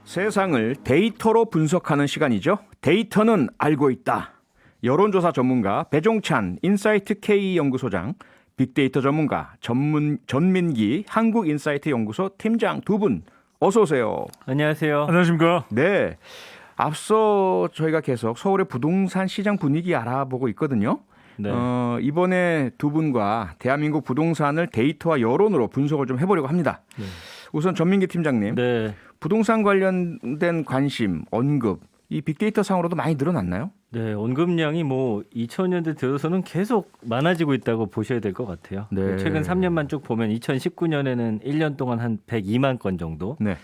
세상을 데이터로 분석하는 시간이죠. 데이터는 알고 있다. 여론조사 전문가 배종찬 인사이트 K 연구소장, 빅데이터 전문가 전민기 한국인사이트 연구소 팀장 두 분 어서 오세요. 안녕하세요. 안녕하십니까? 네. 앞서 저희가 계속 서울의 부동산 시장 분위기 알아보고 있거든요. 네. 이번에 두 분과 대한민국 부동산을 데이터와 여론으로 분석을 좀 해보려고 합니다. 네. 우선 전민기 팀장님, 네. 부동산 관련된 관심, 언급, 이 빅데이터 상으로도 많이 늘어났나요? 네, 언급량이 2000년대 들어서는 계속 많아지고 있다고 보셔야 될 것 같아요. 네. 최근 3년만 쭉 보면 2019년에는 1년 동안 한 102만 건 정도, 네.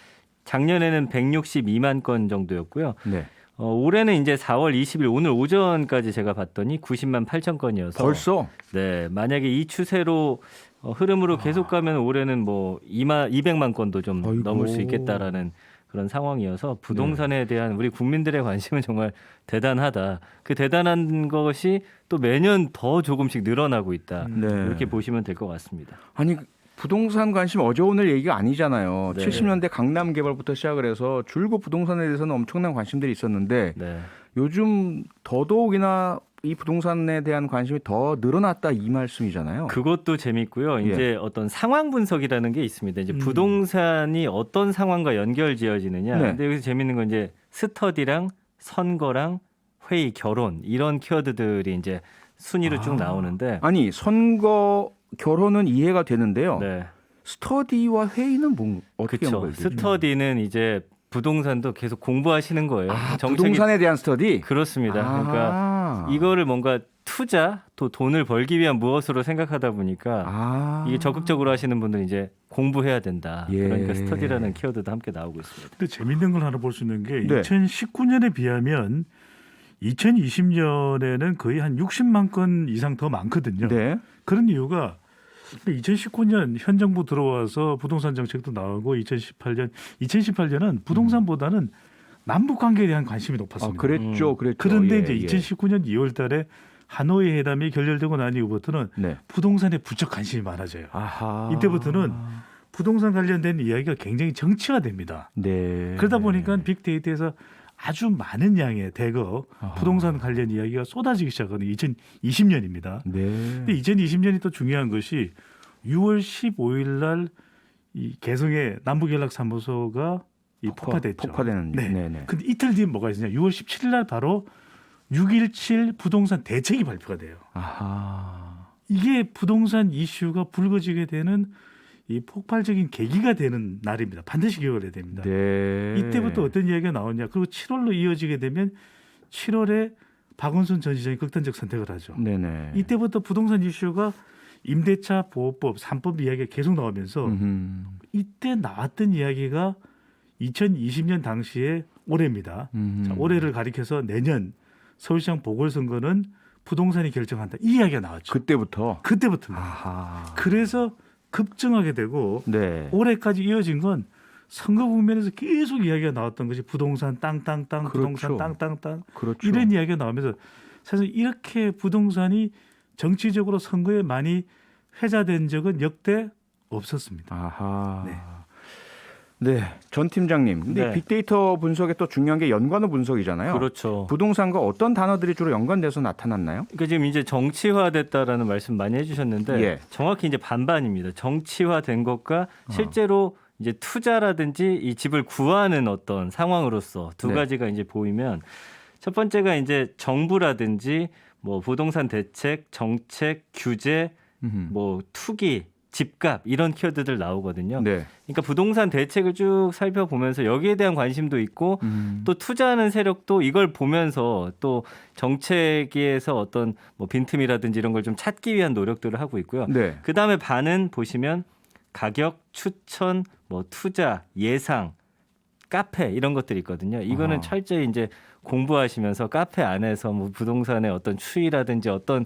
작년에는 162만 건 정도였고요. 네. 올해는 이제 4월 20일 오늘 오전까지 제가 봤더니 90만 8천 건이어서 벌써? 네, 만약에 이 추세로 흐름으로 계속 가면 올해는 200만 건도 좀 아이고. 넘을 수 있겠다라는 그런 상황이어서 부동산에 대한 우리 국민들의 관심은 정말 대단하다. 그 대단한 것이 또 매년 더 조금씩 늘어나고 있다. 네. 이렇게 보시면 될 것 같습니다. 아니, 부동산 관심 어제 오늘 얘기가 아니잖아요. 네. 70년대 강남 개발부터 시작을 해서 줄곧 부동산에 대해서는 엄청난 관심들이 있었는데 네. 요즘 더더욱이나 이 부동산에 대한 관심이 더 늘어났다 이 말씀이잖아요. 그것도 재밌고요. 예. 이제 어떤 상황 분석이라는 게 있습니다. 이제 부동산이 어떤 상황과 연결지어지느냐. 네. 근데 여기서 재밌는 건 이제 스터디랑 선거랑 회의, 결혼 이런 키워드들이 이제 순위로 쭉 나오는데. 아니, 선거, 결혼은 이해가 되는데요. 네. 스터디와 회의는 어떻게 그렇죠. 연결되죠? 스터디는 이제 부동산도 계속 공부하시는 거예요. 부동산에 대한 스터디? 그렇습니다. 그러니까 이거를 뭔가 투자, 또 돈을 벌기 위한 무엇으로 생각하다 보니까 이게 적극적으로 하시는 분들은 이제 공부해야 된다. 예. 그러니까 스터디라는 키워드도 함께 나오고 있습니다. 근데 재밌는 걸 하나 볼 수 있는 게 네. 2019년에 비하면 2020년에는 거의 한 60만 건 이상 더 많거든요. 네. 그런 이유가 2019년 현 정부 들어와서 부동산 정책도 나오고 2018년은 부동산보다는 남북 관계에 대한 관심이 높았습니다. 그랬죠. 그런데 예, 이제 2019년 2월 달에 하노이 회담이 결렬되고 난 이후부터는 네. 부동산에 부쩍 관심이 많아져요. 아하. 이때부터는 부동산 관련된 이야기가 굉장히 정치화됩니다. 네. 그러다 보니까 빅데이터에서 아주 많은 양의 대거 부동산 관련 이야기가 쏟아지기 시작하는 2020년입니다. 네. 근데 2020년이 또 중요한 것이 6월 15일 날 이 개성의 남북연락사무소가 폭파됐죠. 폭파되는. 네. 네네. 근데 이틀 뒤에 뭐가 있었냐? 6월 17일 날 바로 6.17 부동산 대책이 발표가 돼요. 아하. 이게 부동산 이슈가 불거지게 되는 이 폭발적인 계기가 되는 날입니다. 반드시 기억을 해야 됩니다. 네. 이때부터 어떤 이야기가 나오냐. 그리고 7월로 이어지게 되면 7월에 박원순 전 시장이 극단적 선택을 하죠. 네네. 이때부터 부동산 이슈가 임대차 보호법 3법 이야기가 계속 나오면서 이때 나왔던 이야기가 2020년 당시에 올해입니다. 자, 올해를 가리켜서 내년 서울시장 보궐선거는 부동산이 결정한다. 이 이야기가 나왔죠. 그때부터. 그때부터입니다. 그래서 급증하게 되고 네. 올해까지 이어진 건 선거 국면에서 계속 이야기가 나왔던 것이 부동산 땅땅땅, 부동산 그렇죠. 땅땅땅 그렇죠. 이런 이야기가 나오면서 사실 이렇게 부동산이 정치적으로 선거에 많이 회자된 적은 역대 없었습니다. 아하. 네. 네. 전 팀장님. 근데 네. 빅데이터 분석에 또 중요한 게 연관어 분석이잖아요. 그렇죠. 부동산과 어떤 단어들이 주로 연관돼서 나타났나요? 그러니까 지금 이제 정치화됐다라는 말씀 많이 해주셨는데 예. 정확히 이제 반반입니다. 정치화된 것과 실제로 이제 투자라든지 이 집을 구하는 어떤 상황으로서 두 네. 가지가 이제 보이면 첫 번째가 이제 정부라든지 부동산 대책, 정책, 규제, 투기, 집값 이런 키워드들 나오거든요. 네. 그러니까 부동산 대책을 쭉 살펴보면서 여기에 대한 관심도 있고 또 투자하는 세력도 이걸 보면서 또 정책에서 어떤 빈틈이라든지 이런 걸 좀 찾기 위한 노력들을 하고 있고요. 네. 그다음에 반은 보시면 가격, 추천, 투자, 예상, 카페 이런 것들이 있거든요. 이거는 철저히 이제 공부하시면서 카페 안에서 부동산의 어떤 추이라든지 어떤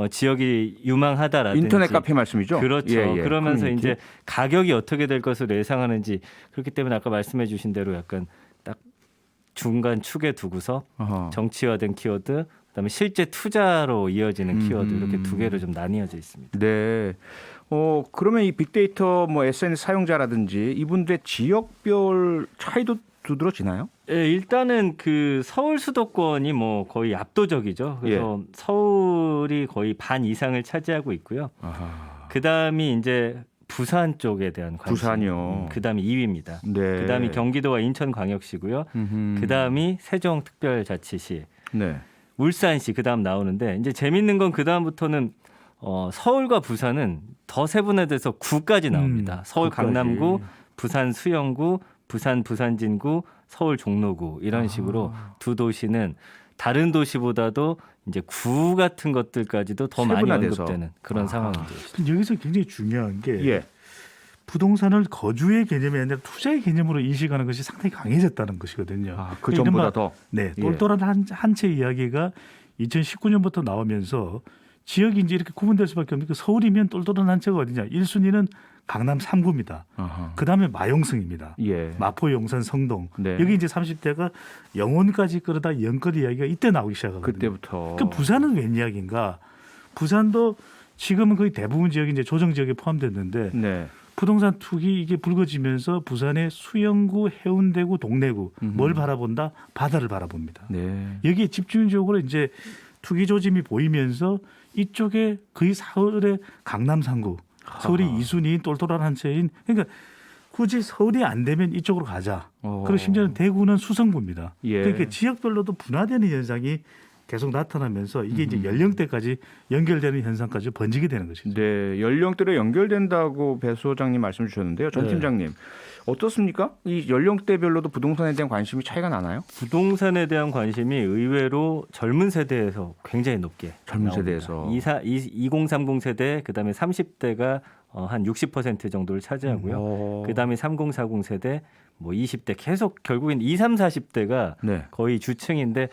지역이 유망하다라든지 인터넷 카페 말씀이죠? 그렇죠. 예, 예. 그러면서 커뮤니티. 이제 가격이 어떻게 될 것으로 예상하는지 그렇기 때문에 아까 말씀해 주신 대로 약간 딱 중간 축에 두고서 어허. 정치화된 키워드 그다음에 실제 투자로 이어지는 키워드 이렇게 두 개로 좀 나뉘어져 있습니다. 네. 그러면 이 빅데이터 SNS 사용자라든지 이분들의 지역별 차이도 두드러지나요? 예, 일단은 그 서울 수도권이 뭐 거의 압도적이죠. 그래서 예. 서울이 거의 반 이상을 차지하고 있고요. 아하. 그다음이 이제 부산 쪽에 대한 관심. 부산이요. 그다음이 2위입니다. 네. 그다음이 경기도와 인천광역시고요. 그다음이 세종특별자치시, 네. 울산시 그다음 나오는데 이제 재밌는 건 그다음부터는 서울과 부산은 더 세분화돼서 구까지 나옵니다. 서울 구까지. 강남구, 부산 수영구, 부산 부산진구, 서울 종로구 이런 식으로 두 도시는 다른 도시보다도 이제 구 같은 것들까지도 더 많이 세분화돼서. 언급되는 그런 상황이죠. 근데 여기서 굉장히 중요한 게 예. 부동산을 거주의 개념이 아니라 투자의 개념으로 인식하는 것이 상당히 강해졌다는 것이거든요. 아, 그 전보다 더. 네, 예. 똘똘한 한 채 이야기가 2019년부터 나오면서 지역이 이제 이렇게 구분될 수밖에 없는 게 서울이면 똘똘한 한 채가 어디냐? 1순위는 강남 3구입니다. 아하. 그다음에 마용성입니다. 예. 마포, 용산, 성동. 네. 여기 이제 30대가 영혼까지 끌어다 연끌 이야기가 이때 나오기 시작하거든요. 그때부터. 그 부산은 웬 이야기인가? 부산도 지금은 거의 대부분 지역이 이제 조정 지역에 포함됐는데 네. 부동산 투기 이게 불거지면서 부산의 수영구, 해운대구, 동래구 뭘 바라본다? 바다를 바라봅니다. 네. 여기에 집중적으로 이제 투기 조짐이 보이면서 이쪽에 거의 서울의 강남 3구, 서울이 2순위인 똘똘한 한 채인 그러니까 굳이 서울이 안 되면 이쪽으로 가자. 그리고 심지어는 대구는 수성구입니다. 예. 그러니까 지역별로도 분화되는 현상이 계속 나타나면서 이게 이제 연령대까지 연결되는 현상까지 번지게 되는 것이죠. 네, 연령대로 연결된다고 배 소장님 말씀 주셨는데요. 전 네. 팀장님 어떻습니까? 이 연령대별로도 부동산에 대한 관심이 차이가 나나요? 부동산에 대한 관심이 의외로 젊은 세대에서 굉장히 높게 젊은 나옵니다. 세대에서. 2030 세대 그다음에 30대가 한 60% 정도를 차지하고요. 그다음에 3040 세대 뭐 20대 계속 결국엔 20, 30, 40대가 네. 거의 주층인데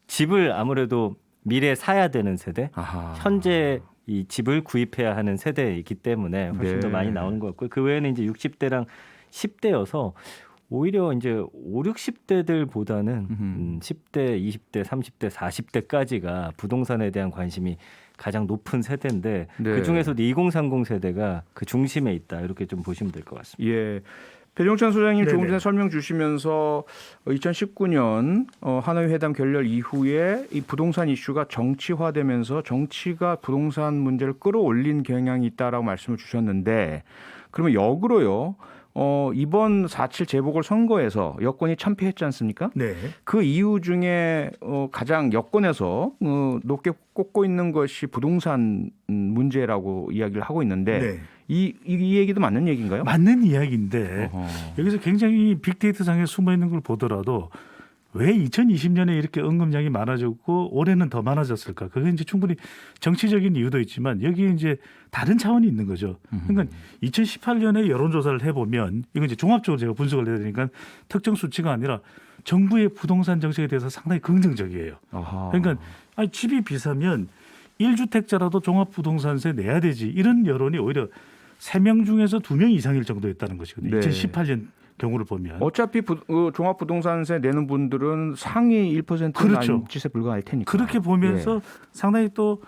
집을 아무래도 미래에 사야 되는 세대, 아하. 현재 이 집을 구입해야 하는 세대이기 때문에 훨씬 네. 더 많이 나오는 것 같고요. 그 외에는 이제 60대랑 10대여서 오히려 이제 5, 60대들보다는 10대, 20대, 30대, 40대까지가 부동산에 대한 관심이 가장 높은 세대인데 네. 그 중에서도 2030 세대가 그 중심에 있다 이렇게 좀 보시면 될 것 같습니다. 예. 배종찬 소장님 네네. 조금 전에 설명 주시면서 2019년 하노이 회담 결렬 이후에 이 부동산 이슈가 정치화되면서 정치가 부동산 문제를 끌어올린 경향이 있다라고 말씀을 주셨는데 그러면 역으로요. 이번 4.7 재보궐 선거에서 여권이 참패했지 않습니까? 네. 그 이유 중에 가장 여권에서 높게 꼽고 있는 것이 부동산 문제라고 이야기를 하고 있는데 네. 이 얘기도 맞는 얘기인가요? 맞는 이야기인데 어허. 여기서 굉장히 빅데이터 상에 숨어 있는 걸 보더라도 왜 2020년에 이렇게 언급량이 많아졌고 올해는 더 많아졌을까? 그게 이제 충분히 정치적인 이유도 있지만 여기에 이제 다른 차원이 있는 거죠. 그러니까 2018년에 여론조사를 해보면 이건 이제 종합적으로 제가 분석을 해야 되니까 특정 수치가 아니라 정부의 부동산 정책에 대해서 상당히 긍정적이에요. 아하. 그러니까 아니, 집이 비싸면 1주택자라도 종합부동산세 내야 되지 이런 여론이 오히려 3명 중에서 2명 이상일 정도였다는 것이거든요. 네. 2018년 경우를 보면. 어차피 종합부동산세 내는 분들은 상위 1%는 그렇죠. 안짓에 불과할 테니까. 그렇게 보면서 예. 상당히 또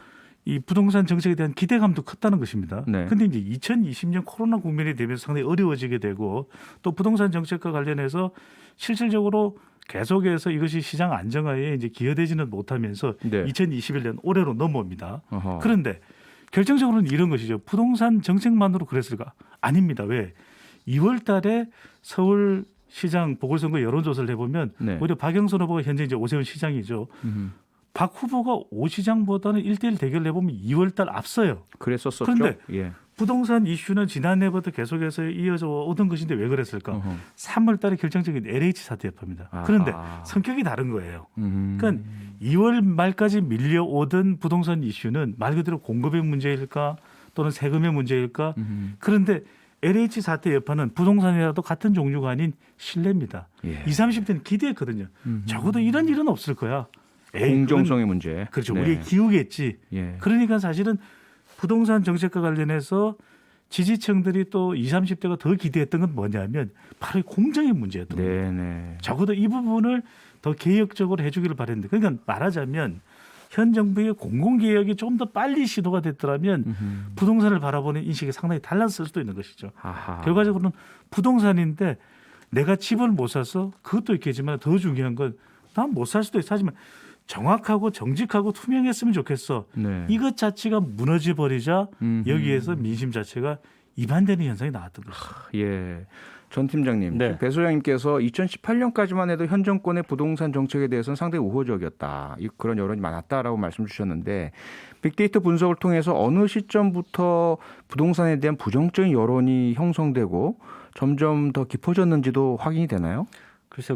이 부동산 정책에 대한 기대감도 컸다는 것입니다. 네. 그런데 이제 2020년 코로나 국면이 되면서 상당히 어려워지게 되고 또 부동산 정책과 관련해서 실질적으로 계속해서 이것이 시장 안정화에 이제 기여되지는 못하면서 네. 2021년 올해로 넘어옵니다. 어허. 그런데 결정적으로는 이런 것이죠. 부동산 정책만으로 그랬을까? 아닙니다. 왜? 2월 달에 서울 시장 보궐선거 여론조사를 해보면 네. 오히려 박영선 후보가 현재 이제 오세훈 시장이죠. 박 후보가 오 시장보다는 1대1 대결을 해보면 2월 달 앞서요. 그랬었었죠. 그런데 예. 부동산 이슈는 지난해부터 계속해서 이어져 오던 것인데 왜 그랬을까? 어허. 3월 달에 결정적인 LH 사태 여파입니다. 아하. 그런데 성격이 다른 거예요. 그러니까 2월 말까지 밀려오던 부동산 이슈는 말 그대로 공급의 문제일까 또는 세금의 문제일까? 그런데 LH 사태 여파는 부동산이라도 같은 종류가 아닌 신뢰입니다. 예. 20, 30대는 기대했거든요. 적어도 이런 일은 없을 거야. 에이, 공정성의 문제. 그렇죠. 네. 우리의 기우겠지. 예. 그러니까 사실은 부동산 정책과 관련해서 지지층들이 또 20, 30대가 더 기대했던 건 뭐냐면 바로 이 공정의 문제였던 겁니다. 네네. 적어도 이 부분을 더 개혁적으로 해주기를 바랬는데 그러니까 말하자면 현 정부의 공공개혁이 좀 더 빨리 시도가 됐더라면 부동산을 바라보는 인식이 상당히 달랐을 수도 있는 것이죠. 아하. 결과적으로는 부동산인데 내가 집을 못 사서 그것도 있겠지만 더 중요한 건 난 못 살 수도 있어. 하지만 정확하고 정직하고 투명했으면 좋겠어. 네. 이것 자체가 무너져 버리자 음흠. 여기에서 민심 자체가 이반되는 현상이 나왔던 거죠. 예. 전 팀장님, 네. 배 소장님께서 2018년까지만 해도 현 정권의 부동산 정책에 대해서는 상당히 우호적이었다. 그런 여론이 많았다라고 말씀 주셨는데 빅데이터 분석을 통해서 어느 시점부터 부동산에 대한 부정적인 여론이 형성되고 점점 더 깊어졌는지도 확인이 되나요? 그래서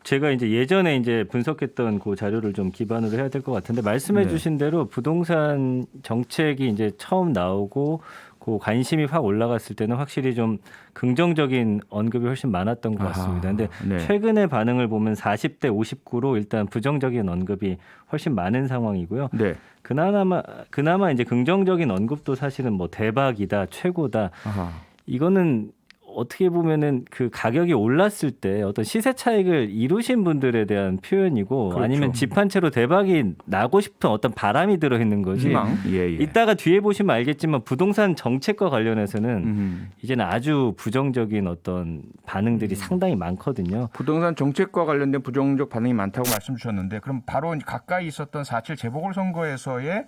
제가 이제 예전에 이제 분석했던 그 자료를 좀 기반으로 해야 될 것 같은데 말씀해 네. 주신 대로 부동산 정책이 이제 처음 나오고 그 관심이 확 올라갔을 때는 확실히 좀 긍정적인 언급이 훨씬 많았던 것 같습니다. 근데 네. 최근의 반응을 보면 40대 59로 일단 부정적인 언급이 훨씬 많은 상황이고요. 네. 그나마 이제 긍정적인 언급도 사실은 뭐 대박이다, 최고다. 아하. 이거는 어떻게 보면은 그 가격이 올랐을 때 어떤 시세 차익을 이루신 분들에 대한 표현이고 그렇죠. 아니면 집 한 채로 대박이 나고 싶은 어떤 바람이 들어 있는 거지. 희망. 예, 예. 이따가 뒤에 보시면 알겠지만 부동산 정책과 관련해서는 음. 이제는 아주 부정적인 어떤 반응들이 상당히 많거든요. 부동산 정책과 관련된 부정적 반응이 많다고 말씀 주셨는데 그럼 바로 가까이 있었던 4.7 재보궐선거에서의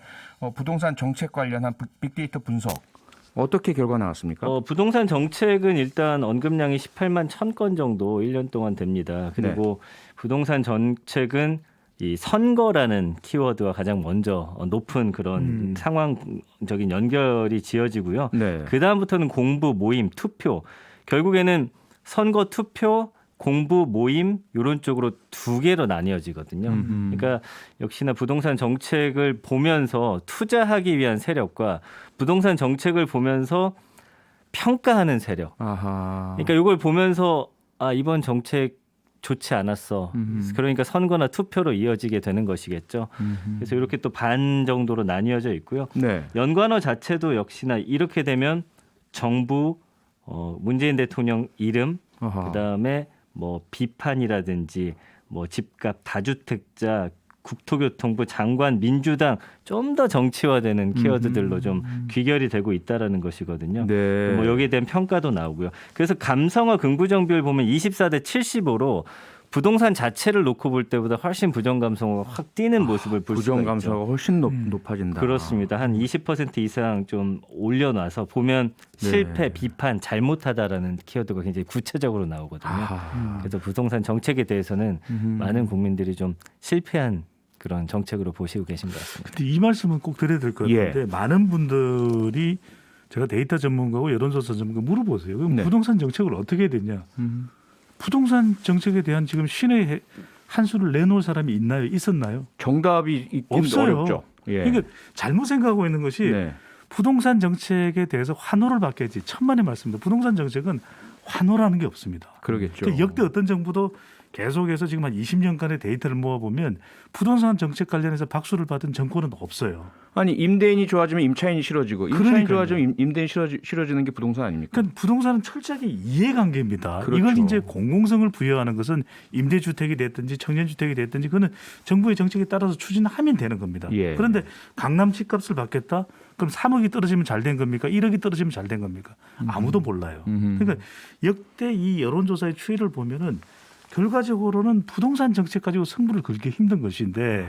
부동산 정책 관련한 빅데이터 분석 어떻게 결과 나왔습니까? 부동산 정책은 일단 언급량이 18만 1,000건 정도 1년 동안 됩니다. 그리고 부동산 정책은 이 선거라는 키워드와 가장 먼저 높은 그런 상황적인 연결이 지어지고요. 네. 그 다음부터는 공부, 모임, 투표. 결국에는 선거, 투표, 공부, 모임 이런 쪽으로 두 개로 나뉘어지거든요. 그러니까 역시나 부동산 정책을 보면서 투자하기 위한 세력과 부동산 정책을 보면서 평가하는 세력. 아하. 그러니까 이걸 보면서 이번 정책 좋지 않았어. 그러니까 선거나 투표로 이어지게 되는 것이겠죠. 그래서 이렇게 또 반 정도로 나뉘어져 있고요. 네. 연관어 자체도 역시나 이렇게 되면 정부, 문재인 대통령 이름, 아하. 그다음에 뭐 비판이라든지 뭐 집값 다주택자 국토교통부 장관 민주당 좀 더 정치화되는 키워드들로 좀 귀결이 되고 있다라는 것이거든요. 네. 뭐 여기에 대한 평가도 나오고요. 그래서 감성어 긍부정 비율 보면 24대 75로 부동산 자체를 놓고 볼 때보다 훨씬 부정 감성어가 확 뛰는 모습을 볼 수가 부정 있죠. 감소가 훨씬 높아진다. 그렇습니다. 한 20% 이상 좀 올려놔서 보면 네. 실패, 비판, 잘못하다라는 키워드가 굉장히 구체적으로 나오거든요. 아하. 그래서 부동산 정책에 대해서는 많은 국민들이 좀 실패한 그런 정책으로 보시고 계신 것 같습니다. 근데 이 말씀은 꼭 드려야 될 것 같은데 많은 분들이 제가 데이터 전문가고 여론조사 전문가 물어보세요. 그럼 네. 부동산 정책을 어떻게 해야 되냐? 부동산 정책에 대한 지금 신의 한 수를 내놓을 사람이 있나요? 있었나요? 정답이 있긴 없어요. 어렵죠. 예. 그러니까 잘못 생각하고 있는 것이 네. 부동산 정책에 대해서 환호를 받겠지. 천만의 말씀입니다. 부동산 정책은 환호라는 게 없습니다. 그러겠죠. 그러니까 역대 어떤 정부도 계속해서 지금 한 20년간의 데이터를 모아보면 부동산 정책 관련해서 박수를 받은 정권은 없어요. 아니 임대인이 좋아지면 임차인이 싫어지고 임차인이 그러니까요. 좋아지면 임대인이 싫어지는 게 부동산 아닙니까? 그러니까 부동산은 철저하게 이해관계입니다. 그렇죠. 이걸 이제 공공성을 부여하는 것은 임대주택이 됐든지 청년주택이 됐든지 그거는 정부의 정책에 따라서 추진하면 되는 겁니다. 예. 그런데 강남 집값을 받겠다? 그럼 3억이 떨어지면 잘 된 겁니까? 1억이 떨어지면 잘 된 겁니까? 아무도 몰라요. 그러니까 역대 이 여론조사의 추이를 보면은 결과적으로는 부동산 정책 가지고 승부를 걸기 힘든 것인데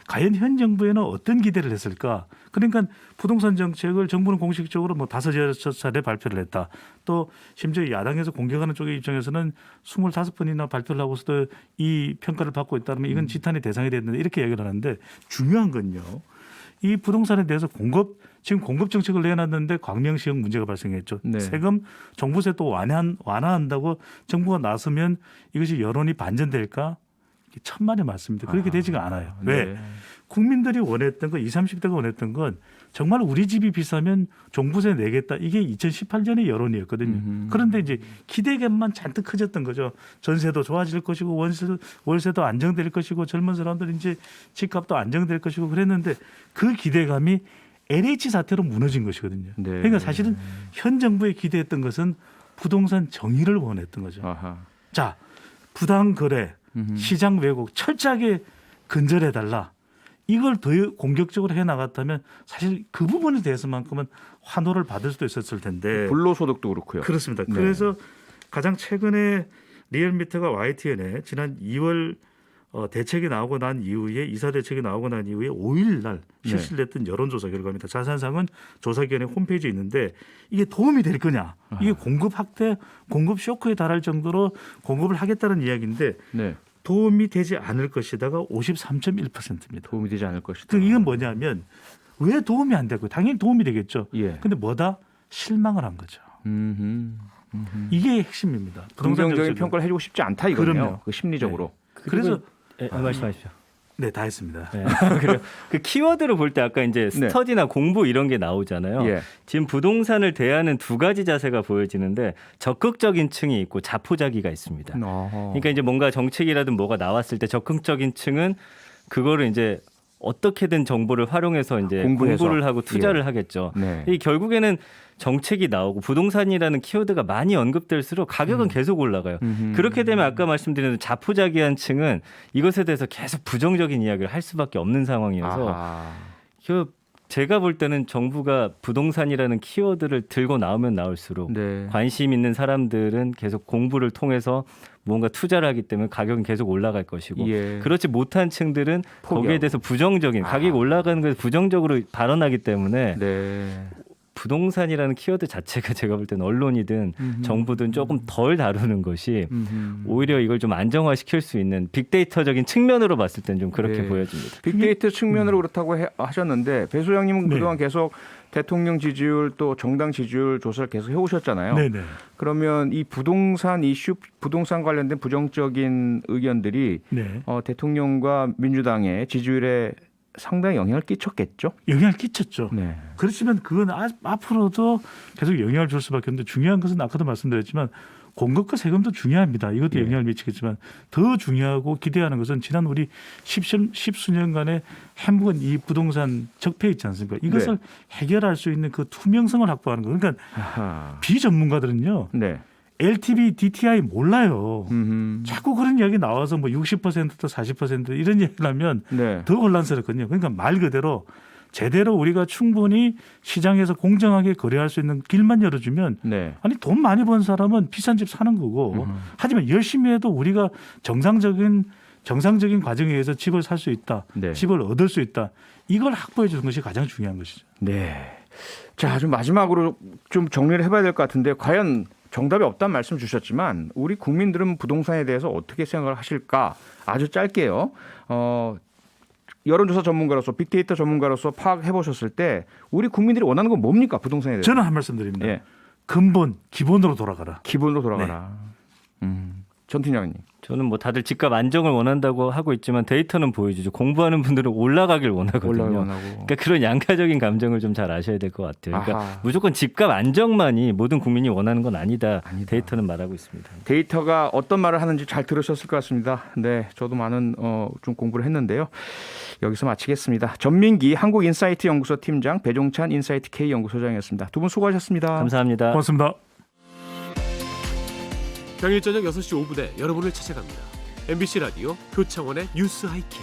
과연 현 정부에는 어떤 기대를 했을까? 그러니까 부동산 정책을 정부는 공식적으로 뭐 5-6차례 발표를 했다. 또 심지어 야당에서 공격하는 쪽의 입장에서는 25번이나 발표를 하고서도 이 평가를 받고 있다면 이건 지탄의 대상이 됐는데 이렇게 얘기를 하는데 중요한 건요. 이 부동산에 대해서 지금 공급 정책을 내놨는데 광명시형 문제가 발생했죠. 네. 세금 종부세 또 완화한다고 정부가 나서면 이것이 여론이 반전될까? 이게 천만의 말씀입니다. 그렇게 되지가 않아요. 왜? 네. 국민들이 원했던 건 20, 30대가 원했던 건 정말 우리 집이 비싸면 종부세 내겠다. 이게 2018년의 여론이었거든요. 그런데 이제 기대감만 잔뜩 커졌던 거죠. 전세도 좋아질 것이고 월세도 안정될 것이고 젊은 사람들 이제 집값도 안정될 것이고 그랬는데 그 기대감이 LH 사태로 무너진 것이거든요. 네. 그러니까 사실은 현 정부에 기대했던 것은 부동산 정의를 원했던 거죠. 아하. 자, 부당 거래, 시장 왜곡 철저하게 근절해달라. 이걸 더 공격적으로 해나갔다면 사실 그 부분에 대해서만큼은 환호를 받을 수도 있었을 텐데. 불로소득도 그렇고요. 그렇습니다. 네. 그래서 가장 최근에 리얼미터가 YTN에 지난 2월 대책이 나오고 난 이후에 이사 대책이 나오고 난 이후에 5일 날 실시됐던 여론조사 결과입니다. 자세한 사항은 조사기관의 홈페이지에 있는데 이게 도움이 될 거냐? 이게 공급 확대, 공급 쇼크에 달할 정도로 공급을 하겠다는 이야기인데 네. 도움이 되지 않을 것이다가 53.1%입니다. 도움이 되지 않을 것이다. 그 이건 뭐냐면 왜 도움이 안 되고 당연히 도움이 되겠죠. 예. 근데 뭐다? 실망을 한 거죠. 이게 핵심입니다. 긍정적인 정책은. 평가를 해주고 싶지 않다 이거네요. 그럼요. 그 심리적으로. 그래서 말씀하십시오. 네, 다 했습니다. 네. 그래요. 그 키워드를 볼 때 아까 이제 스터디나 공부 이런 게 나오잖아요. 예. 지금 부동산을 대하는 두 가지 자세가 보여지는데 적극적인 층이 있고 자포자기가 있습니다. 그러니까 이제 뭔가 정책이라든 뭐가 나왔을 때 적극적인 층은 그거를 이제 어떻게든 정보를 활용해서 이제 공부해서. 공부를 하고 투자를 하겠죠. 네. 이 결국에는 정책이 나오고 부동산이라는 키워드가 많이 언급될수록 가격은 계속 올라가요. 그렇게 되면 아까 말씀드린 자포자기한 층은 이것에 대해서 계속 부정적인 이야기를 할 수밖에 없는 상황이어서 아하. 제가 볼 때는 정부가 부동산이라는 키워드를 들고 나오면 나올수록 네. 관심 있는 사람들은 계속 공부를 통해서 뭔가 투자를 하기 때문에 가격은 계속 올라갈 것이고 예. 그렇지 못한 층들은 포기하고. 거기에 대해서 부정적인 가격이 올라가는 것에 부정적으로 발언하기 때문에 네. 부동산이라는 키워드 자체가 제가 볼 때는 언론이든 정부든 조금 덜 다루는 것이 오히려 이걸 좀 안정화시킬 수 있는 빅데이터적인 측면으로 봤을 땐 좀 그렇게 네. 보여집니다. 빅데이터 측면으로 그렇다고 하셨는데 배 소장님은 네. 그동안 계속 대통령 지지율 또 정당 지지율 조사를 계속 해오셨잖아요. 네네. 그러면 이 부동산 이슈, 부동산 관련된 부정적인 의견들이 네. 대통령과 민주당의 지지율에 상당히 영향을 끼쳤겠죠? 영향을 끼쳤죠. 네. 그렇지만 그건 앞으로도 계속 영향을 줄 수밖에 없는데 중요한 것은 아까도 말씀드렸지만 공급과 세금도 중요합니다. 이것도 네. 영향을 미치겠지만 더 중요하고 기대하는 것은 지난 우리 십수년간의 해묵은 이 부동산 적폐 있지 않습니까? 이것을 해결할 수 있는 그 투명성을 확보하는 거. 그러니까 아하. 비전문가들은요. 네. LTV, DTI 몰라요. 음흠. 자꾸 그런 이야기 나와서 뭐 60%또 40% 이런 얘기를 하면 네. 더 혼란스럽거든요. 그러니까 말 그대로 제대로 우리가 충분히 시장에서 공정하게 거래할 수 있는 길만 열어주면 네. 아니 돈 많이 번 사람은 비싼 집 사는 거고 하지만 열심히 해도 우리가 정상적인 과정에 의해서 집을 살 수 있다. 네. 집을 얻을 수 있다. 이걸 확보해 주는 것이 가장 중요한 것이죠. 네. 자, 좀 마지막으로 좀 정리를 해봐야 될 것 같은데 과연 정답이 없다는 말씀 주셨지만 우리 국민들은 부동산에 대해서 어떻게 생각을 하실까? 아주 짧게요. 여론조사 전문가로서 빅데이터 전문가로서 파악해 보셨을 때 우리 국민들이 원하는 건 뭡니까? 부동산에 대해서. 저는 한 말씀 드립니다. 예. 근본, 기본으로 돌아가라. 기본으로 돌아가라. 전 팀장님. 저는 뭐 다들 집값 안정을 원한다고 하고 있지만 데이터는 보여주죠. 공부하는 분들은 올라가길 원하거든요. 원하고. 그러니까 그런 양가적인 감정을 좀 잘 아셔야 될 것 같아요. 그러니까 아하. 무조건 집값 안정만이 모든 국민이 원하는 건 아니다. 데이터는 말하고 있습니다. 데이터가 어떤 말을 하는지 잘 들으셨을 것 같습니다. 네, 저도 많은 좀 공부를 했는데요. 여기서 마치겠습니다. 전민기 한국인사이트 연구소 팀장, 배종찬 인사이트 K 연구소장이었습니다. 두 분 수고하셨습니다. 감사합니다. 고맙습니다. 평일 저녁 6시 5분에 여러분을 찾아갑니다. MBC 라디오 표창원의 뉴스 하이킥.